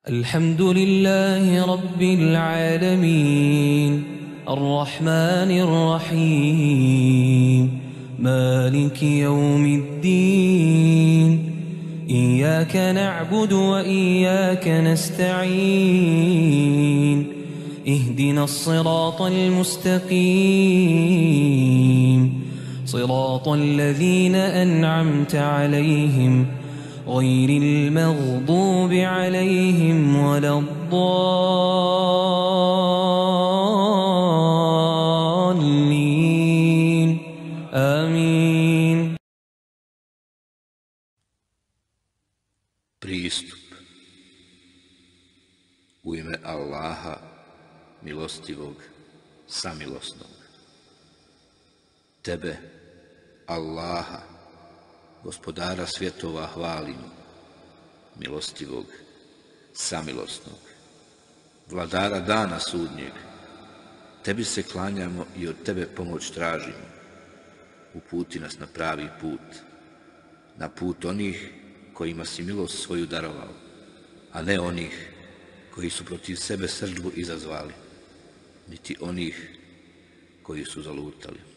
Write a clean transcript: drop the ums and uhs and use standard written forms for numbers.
الحمد لله رب العالمين الرحمن الرحيم مالك يوم الدين إياك نعبد وإياك نستعين اهدنا الصراط المستقيم صراط الذين أنعمت عليهم غير المغضوب عليهم ولا الضالين آمين. Pristup. U ime Allaha, milostivog, samilosnog. Tebe, Allaha, gospodara svjetova, hvalimo, milostivog, samilosnog, vladara dana sudnjeg. Tebi se klanjamo i od tebe pomoć tražimo. Uputi nas na pravi put, na put onih kojima si milost svoju darovao, a ne onih koji su protiv sebe srdbu izazvali, niti onih koji su zalutali.